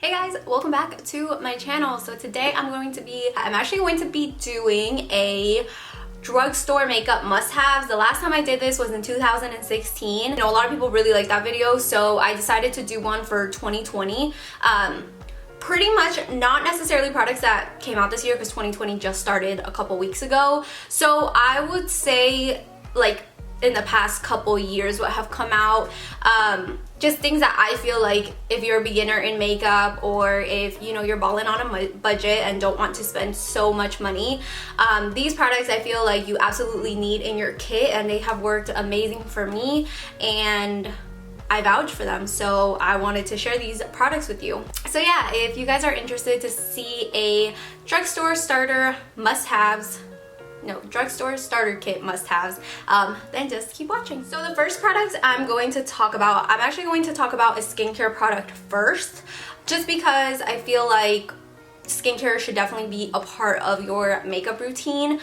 Hey guys, welcome back to my channel. So today I'm actually going to be doing a drugstore makeup must-haves. The last time I did this was in 2016. You know, a lot of people really like that video, so I decided to do one for 2020. Pretty much not necessarily products that came out this year because 2020 just started a couple weeks ago. So I would say like in the past couple years what have come out, just things that I feel like if you're a beginner in makeup, or if you know you're balling on a budget and don't want to spend so much money, these products I feel like you absolutely need in your kit, and they have worked amazing for me and I vouch for them, so I wanted to share these products with you. So yeah, if you guys are interested to see a drugstore starter drugstore starter kit must-haves, then just keep watching. So the first product I'm actually going to talk about a skincare product first, just because I feel like skincare should definitely be a part of your makeup routine.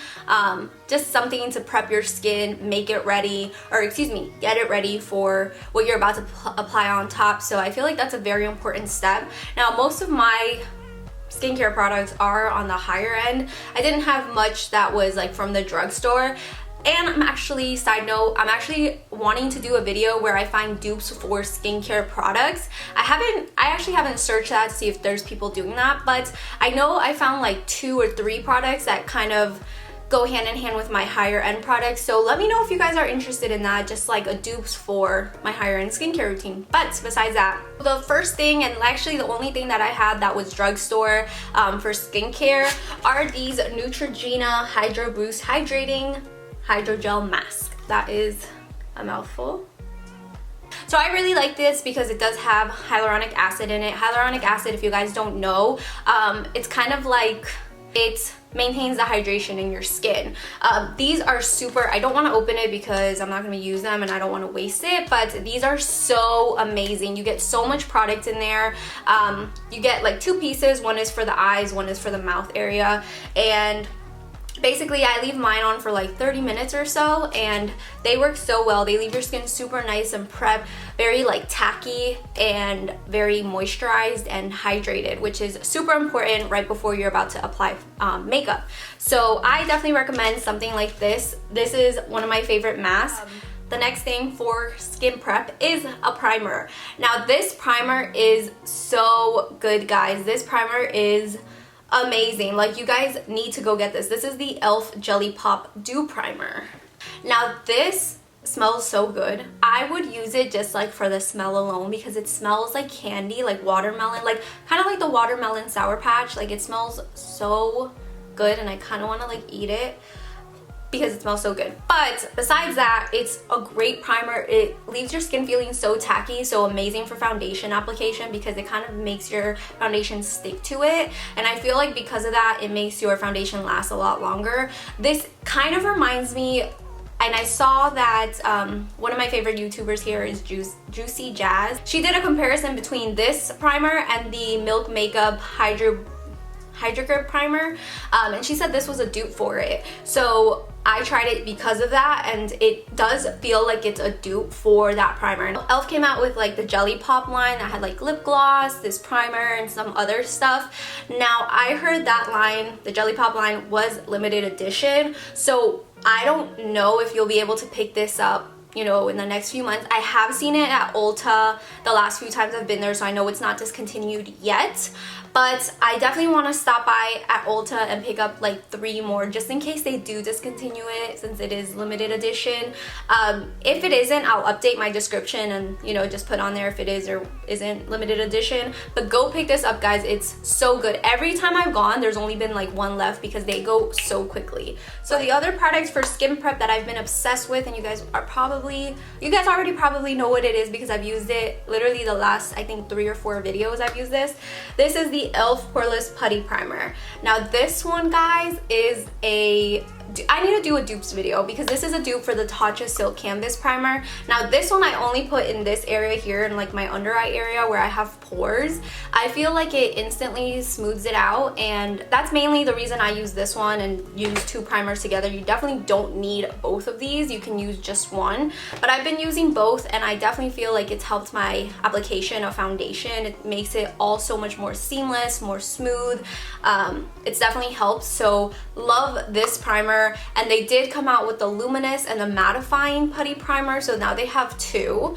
Just something to prep your skin, get it ready for what you're about to apply on top. So I feel like that's a very important step. Now, most of my skincare products are on the higher end. I didn't have much that was like from the drugstore. And I'm actually wanting to do a video where I find dupes for skincare products. I actually haven't searched that to see if there's people doing that, but I know I found like 2 or 3 products that kind of go hand in hand with my higher end products. So let me know if you guys are interested in that, just like a dupes for my higher end skincare routine. But besides that, the first thing, and actually the only thing that I had that was drugstore for skincare, are these Neutrogena Hydroboost Hydrating Hydrogel Mask. That is a mouthful. So I really like this because it does have hyaluronic acid in it. Hyaluronic acid, if you guys don't know, it's kind of like it maintains the hydration in your skin. These are super, I don't want to open it because I'm not going to use them and I don't want to waste it, but these are so amazing. You get so much product in there. You get like 2 pieces. One is for the eyes, one is for the mouth area, and basically I leave mine on for like 30 minutes or so, and they work so well. They leave your skin super nice and prepped, very like tacky and very moisturized and hydrated, which is super important right before you're about to apply makeup. So I definitely recommend something like this. This is one of my favorite masks. The next thing for skin prep is a primer. Now this primer is so good, guys. This primer is amazing. Like, you guys need to go get this. This is the e.l.f. Jelly Pop Dew Primer. Now this smells so good. I would use it just like for the smell alone because it smells like candy, like watermelon, like kind of like the watermelon Sour Patch. Like, it smells so good and I kind of want to like eat it because it smells so good. But besides that, it's a great primer. It leaves your skin feeling so tacky, so amazing for foundation application because it kind of makes your foundation stick to it. And I feel like because of that, it makes your foundation last a lot longer. This kind of reminds me, and I saw that one of my favorite YouTubers here is Juicy Jazz. She did a comparison between this primer and the Milk Makeup Hydrogrip primer, and she said this was a dupe for it. So I tried it because of that, and it does feel like it's a dupe for that primer. e.l.f. came out with like the Jelly Pop line that had like lip gloss, this primer, and some other stuff. Now I heard that line, the Jelly Pop line, was limited edition, so I don't know if you'll be able to pick this up, you know, in the next few months. I have seen it at Ulta the last few times I've been there, so I know it's not discontinued yet. But I definitely want to stop by at Ulta and pick up like 3 more just in case they do discontinue it, since it is limited edition. If it isn't, I'll update my description and, you know, just put on there if it is or isn't limited edition. But go pick this up, guys. It's so good. Every time I've gone, there's only been like 1 left because they go so quickly. So the other products for skin prep that I've been obsessed with, and you guys already probably know what it is because I've used it literally the last, I think, 3 or 4 videos I've used this. This is the e.l.f. Poreless Putty Primer. Now this one, guys, is a I need to do a dupes video because this is a dupe for the Tatcha Silk Canvas Primer. Now this one I only put in this area here in like my under eye area where I have pores. I feel like it instantly smooths it out, and that's mainly the reason I use this one and use 2 primers together. You definitely don't need both of these. You can use just one, but I've been using both and I definitely feel like it's helped my application of foundation. It makes it all so much more seamless, more smooth. It's definitely helped. So love this primer, and they did come out with the luminous and the mattifying putty primer, so now they have 2.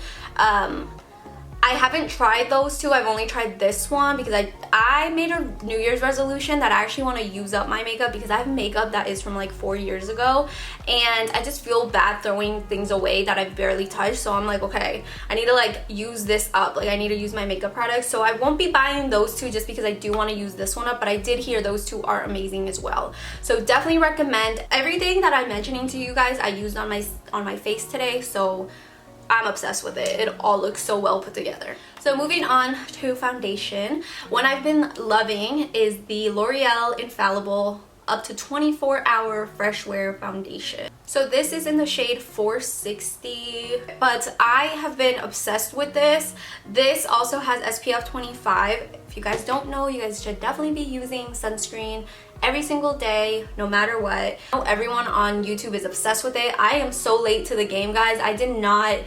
I haven't tried those 2. I've only tried this one because I made a New Year's resolution that I actually want to use up my makeup because I have makeup that is from like 4 years ago, and I just feel bad throwing things away that I've barely touched. So I'm like, okay, I need to like use this up. Like I need to use my makeup products. So I won't be buying those 2 just because I do want to use this one up, but I did hear those 2 are amazing as well. So definitely recommend. Everything that I'm mentioning to you guys I used on my face today, so I'm obsessed with it. It all looks so well put together. So moving on to foundation, one I've been loving is the L'Oreal Infallible up to 24-hour Freshwear foundation. So this is in the shade 460, but I have been obsessed with this. This also has SPF 25. If you guys don't know, you guys should definitely be using sunscreen every single day, no matter what. I know everyone on YouTube is obsessed with it. I am so late to the game, guys. I did not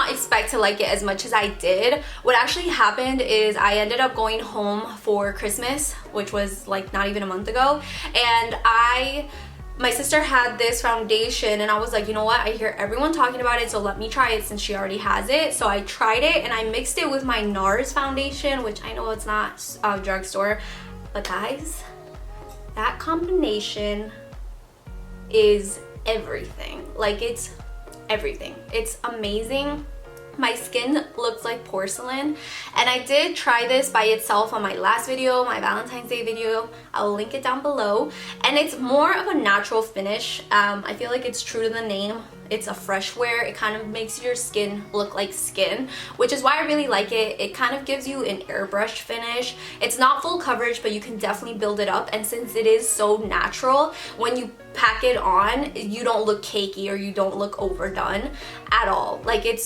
expect to like it as much as I did. What actually happened is I ended up going home for Christmas, which was like not even a month ago, and my sister had this foundation and I was like, you know what, I hear everyone talking about it, so let me try it since she already has it. So I tried it and I mixed it with my NARS foundation, which I know it's not Drugstore, but guys, that combination is everything. Like, it's everything. It's amazing. My skin looks like porcelain, and I did try this by itself on my last video, my Valentine's Day video. I'll link it down below, and it's more of a natural finish. I feel like it's true to the name. It's a fresh wear. It kind of makes your skin look like skin, which is why I really like it. It kind of gives you an airbrush finish. It's not full coverage, but you can definitely build it up, and since it is so natural, when you pack it on, you don't look cakey or you don't look overdone at all. Like, it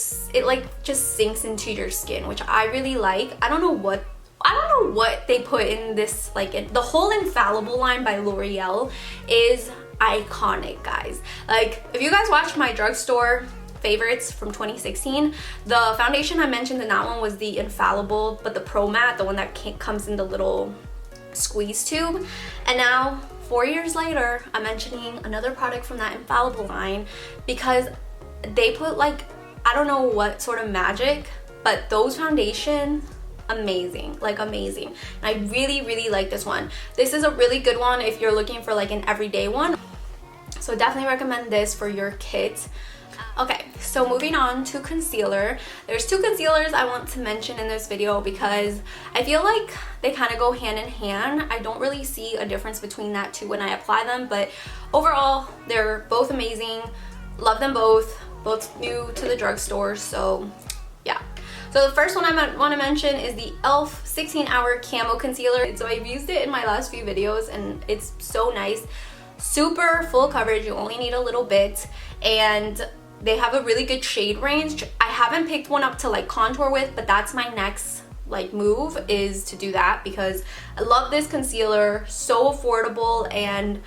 like just sinks into your skin, which I really like. I don't know what they put in this, like the whole Infallible line by L'Oreal is iconic, guys. Like, if you guys watched my Drugstore favorites from 2016, the foundation I mentioned in that one was the Infallible, but the Pro Matte, the one that comes in the little squeeze tube. And now 4 years later, I'm mentioning another product from that Infallible line because they put, like, I don't know what sort of magic, but those foundations, amazing, like amazing. And I really like this one. This is a really good one if you're looking for like an everyday one, so definitely recommend this for your kids. Okay, so moving on to concealer. There's 2 concealers I want to mention in this video because I feel like they kind of go hand in hand. I don't really see a difference between that 2 when I apply them, but overall they're both amazing. Love them both new to the drugstore, so yeah. So the first one I want to mention is the e.l.f. 16-hour Camo Concealer. So I've used it in my last few videos and it's so nice. Super full coverage, you only need a little bit, and they have a really good shade range. I haven't picked one up to like contour with, but that's my next like move, is to do that because I love this concealer. So affordable, and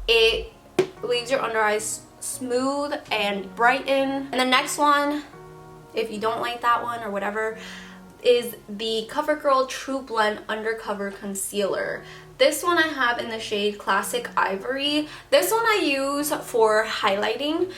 it leaves your under eyes smooth and brighten. And the next one, if you don't like that one or whatever, is the Covergirl TruBlend Undercover Concealer. This one I have in the shade Classic Ivory. This one I use for highlighting.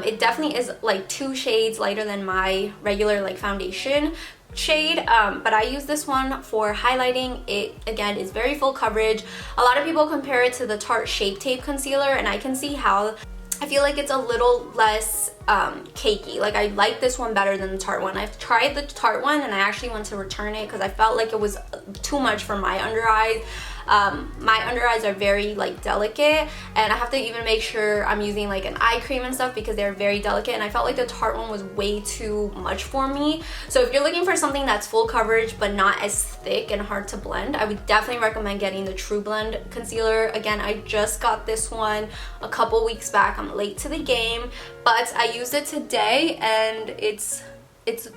It definitely is like 2 shades lighter than my regular like foundation shade, but I use this one for highlighting. It again is very full coverage. A lot of people compare it to the Tarte Shape Tape Concealer, and I can see how. I feel like it's a little less cakey. Like, I like this one better than the Tarte one. I've tried the Tarte one and I actually went to return it because I felt like it was too much for my under eyes. My under eyes are very like delicate, and I have to even make sure I'm using like an eye cream and stuff because they're very delicate, and I felt like the Tarte one was way too much for me. So if you're looking for something that's full coverage but not as thick and hard to blend, I would definitely recommend getting the TruBlend concealer. Again, I just got this one a couple weeks back. I'm late to the game, but I used it today and it's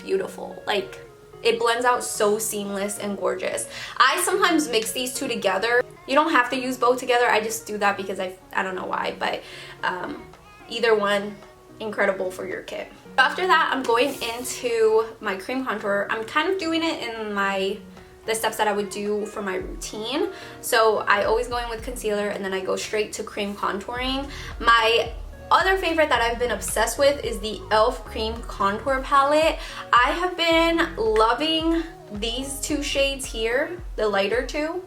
beautiful. Like, it blends out so seamless and gorgeous. I sometimes mix these two together. You don't have to use both together. I just do that because I don't know why, but either one, incredible for your kit. After that, I'm going into my cream contour. I'm kind of doing it in the steps that I would do for my routine. So I always go in with concealer and then I go straight to cream contouring. My other favorite that I've been obsessed with is the e.l.f. Cream Contour Palette. I have been loving these two shades here, the lighter two,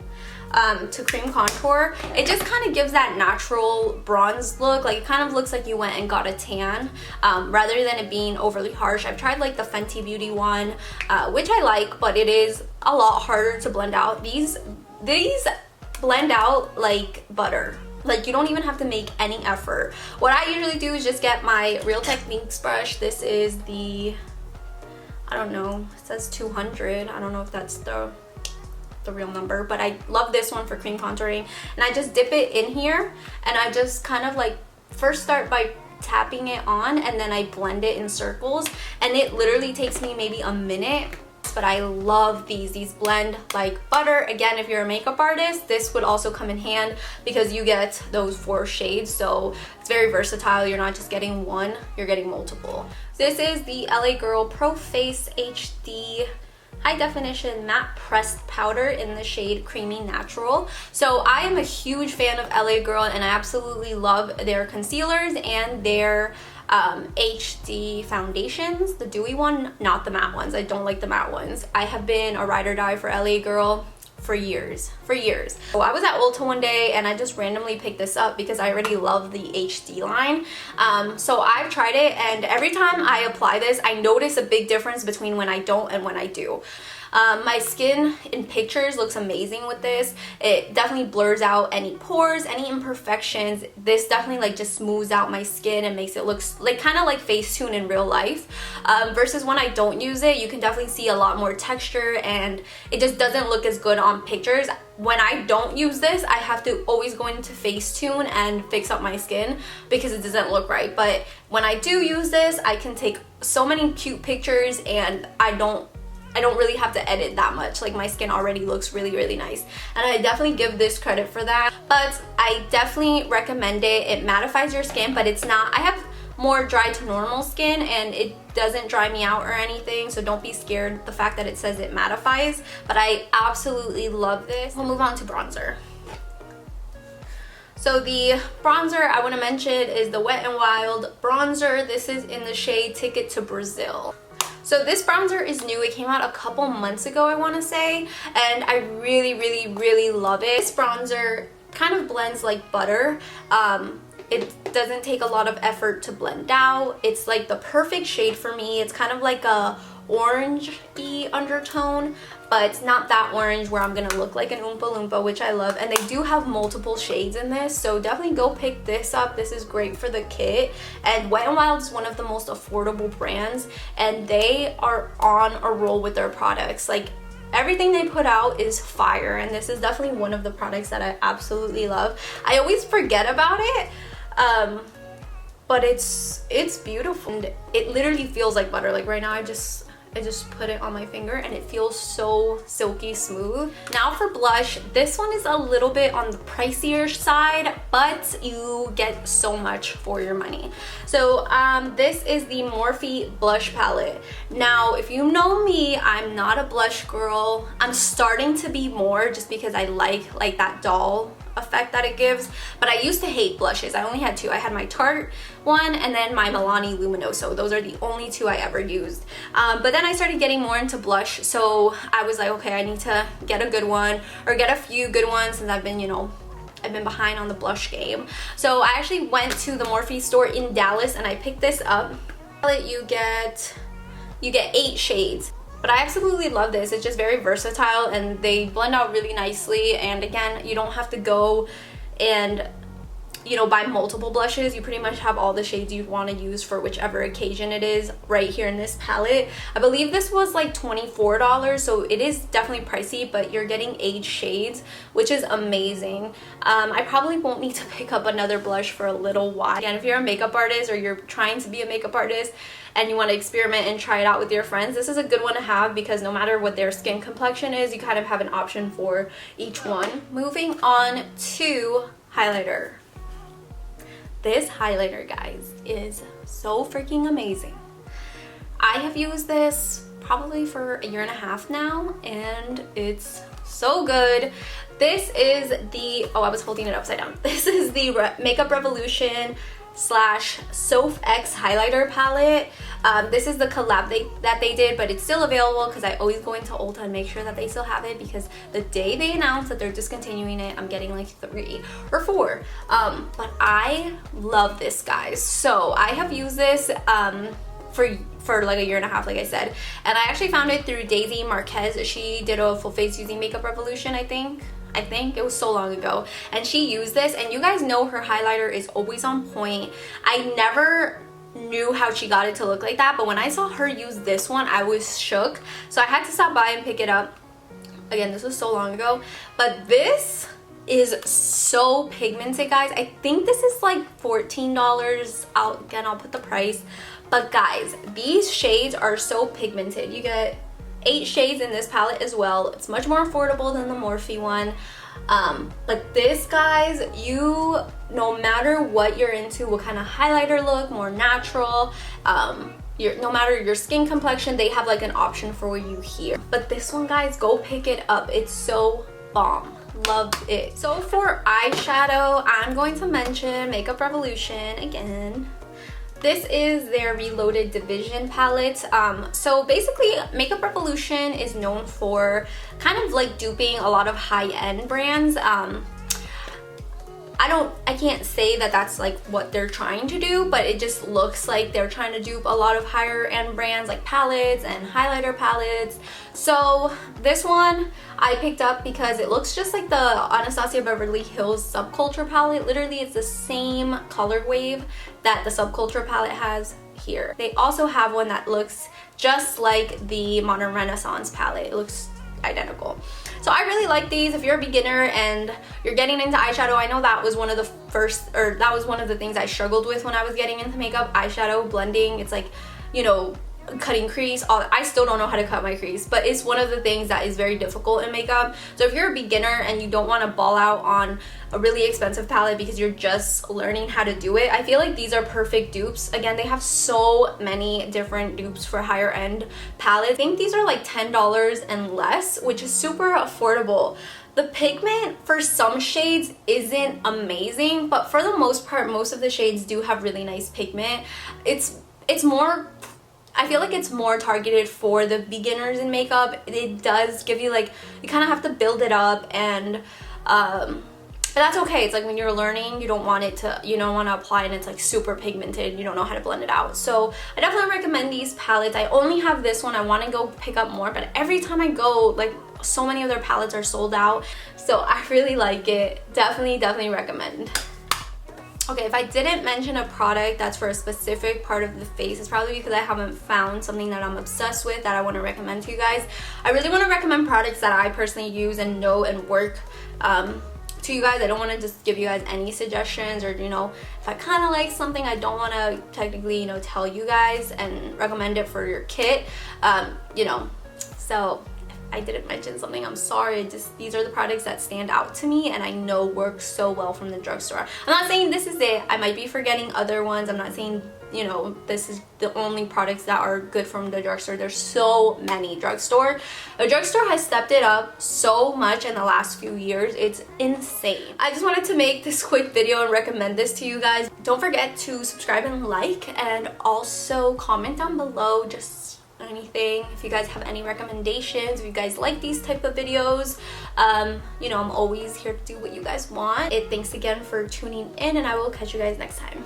to cream contour. It just kind of gives that natural bronze look. Like, it kind of looks like you went and got a tan, rather than it being overly harsh. I've tried like the Fenty Beauty one, which I like, but it is a lot harder to blend out. These blend out like butter. Like, you don't even have to make any effort. What I usually do is just get my Real Techniques brush. This is the, I don't know, it says 200. I don't know if that's the real number, but I love this one for cream contouring. And I just dip it in here and I just kind of like first start by tapping it on, and then I blend it in circles, and it literally takes me maybe a minute. But I love these blend like butter. Again, if you're a makeup artist, this would also come in hand because you get those 4 shades, so it's very versatile. You're not just getting one, you're getting multiple. This is the LA Girl Pro Face HD High Definition Matte Pressed Powder in the shade Creamy Natural. So I am a huge fan of LA Girl, and I absolutely love their concealers and their HD foundations, the dewy one, not the matte ones. I don't like the matte ones. I have been a ride or die for LA Girl for years. So I was at Ulta one day and I just randomly picked this up because I already love the HD line. So I've tried it, and every time I apply this, I notice a big difference between when I don't and when I do. My skin in pictures looks amazing with this. It definitely blurs out any pores, any imperfections. This definitely like just smooths out my skin and makes it look like kind of like Facetune in real life. Versus when I don't use it, you can definitely see a lot more texture and it just doesn't look as good on pictures. When I don't use this, I have to always go into Facetune and fix up my skin because it doesn't look right. But when I do use this, I can take so many cute pictures and I don't really have to edit that much. Like, my skin already looks really nice, and I definitely give this credit for that. But I definitely recommend it. It mattifies your skin, but it's not, I have more dry to normal skin and it doesn't dry me out or anything, so don't be scared the fact that it says it mattifies. But I absolutely love this. We'll move on to bronzer. So the bronzer I want to mention is the Wet n Wild bronzer. This is in the shade Ticket to Brazil. So this bronzer is new. It came out a couple months ago, I want to say, and I really love it. This bronzer kind of blends like butter. It doesn't take a lot of effort to blend out. It's like the perfect shade for me. It's kind of like a orange-y undertone, but it's not that orange where I'm gonna look like an Oompa Loompa, which I love. And they do have multiple shades in this, so definitely go pick this up. This is great for the kit. And Wet n Wild is one of the most affordable brands, and they are on a roll with their products. Like, everything they put out is fire, and this is definitely one of the products that I absolutely love. I always forget about it, but it's beautiful, and it literally feels like butter. Like, right now I just put it on my finger and it feels so silky smooth. Now for blush, this one is a little bit on the pricier side, but you get so much for your money. So this is the Morphe blush palette. Now, if you know me, I'm not a blush girl. I'm starting to be more, just because I like that doll effect that it gives, but I used to hate blushes. I only had 2. I had my Tarte one and then my Milani Luminoso. Those are the only 2 I ever used. But then I started getting more into blush, so I was like, okay, I need to get a good one, or get a few good ones, since I've been, I've been behind on the blush game. So I actually went to the Morphe store in Dallas and I picked this up. You get 8 shades. But I absolutely love this. It's just very versatile and they blend out really nicely. And again, you don't have to go and, you know, buy multiple blushes. You pretty much have all the shades you want to use for whichever occasion it is right here in this palette. I believe this was like $24, so it is definitely pricey, but you're getting 8 shades, which is amazing. I probably won't need to pick up another blush for a little while. Again, if you're a makeup artist or you're trying to be a makeup artist and you want to experiment and try it out with your friends, this is a good one to have because no matter what their skin complexion is, you kind of have an option for each one. Moving on to highlighter. This highlighter, guys, is so freaking amazing. I have used this probably for 1.5 years now, and it's so good. This is the, oh, I was holding it upside down. This is the Makeup Revolution / SOPH highlighter palette. This is the collab that they did, but it's still available because I always go into Ulta and make sure that they still have it, because the day they announce that they're discontinuing it, I'm getting like 3 or 4. But I love this, guys. So I have used this for like 1.5 years, like I said, and I actually found it through Daisy Marquez. She did a full face using Makeup Revolution, I think it was so long ago, and she used this, and you guys know her highlighter is always on point. I never knew how she got it to look like that, but when I saw her use this one, I was shook, so I had to stop by and pick it up. Again, this was so long ago, but this is so pigmented, guys. I think this is like $14. I'll put the price, but guys, these shades are so pigmented. You get 8 shades in this palette as well. It's much more affordable than the Morphe one. But this, guys, no matter what you're into, what kind of highlighter look, more natural, no matter your skin complexion, they have like an option for you here. But this one, guys, go pick it up. It's so bomb. Love it. So for eyeshadow, I'm going to mention Makeup Revolution again. This is their Reloaded Division palette. So basically, Makeup Revolution is known for kind of like duping a lot of high-end brands. I can't say that that's like what they're trying to do, but it just looks like they're trying to dupe a lot of higher end brands like palettes and highlighter palettes. So this one I picked up because it looks just like the Anastasia Beverly Hills Subculture palette. Literally, it's the same color wave that the Subculture palette has here. They also have one that looks just like the Modern Renaissance palette. It looks identical. So I really like these. If you're a beginner and you're getting into eyeshadow, I know that was one of the things I struggled with when I was getting into makeup, eyeshadow blending. It's like, you know, cutting crease. I still don't know how to cut my crease, but it's one of the things that is very difficult in makeup. So if you're a beginner and you don't want to ball out on a really expensive palette because you're just learning how to do it, I feel like these are perfect dupes. Again, they have so many different dupes for higher end palettes. I think these are like $10 and less, which is super affordable. The pigment for some shades isn't amazing, but for the most part, most of the shades do have really nice pigment. It's more, I feel like it's more targeted for the beginners in makeup. It does give you like, you kind of have to build it up, and but that's okay. It's like when you're learning, you don't want to apply and it's like super pigmented, you don't know how to blend it out. So I definitely recommend these palettes. I only have this one. I want to go pick up more, but every time I go, like, so many of their palettes are sold out. So I really like it. Definitely recommend. Okay, if I didn't mention a product that's for a specific part of the face, it's probably because I haven't found something that I'm obsessed with that I want to recommend to you guys. I really want to recommend products that I personally use and know and work to you guys. I don't want to just give you guys any suggestions, or, you know, if I kind of like something, I don't want to technically, you know, tell you guys and recommend it for your kit, you know. So I didn't mention something, I'm sorry. These are the products that stand out to me and I know work so well from the drugstore. I'm not saying this is it. I might be forgetting other ones. I'm not saying, you know, this is the only products that are good from the drugstore. There's so many drugstore. The drugstore has stepped it up so much in the last few years. It's insane. I just wanted to make this quick video and recommend this to you guys. Don't forget to subscribe and like, and also comment down below just anything, if you guys have any recommendations, if you guys like these type of videos. You know, I'm always here to do what you guys want. Thanks again for tuning in, and I will catch you guys next time.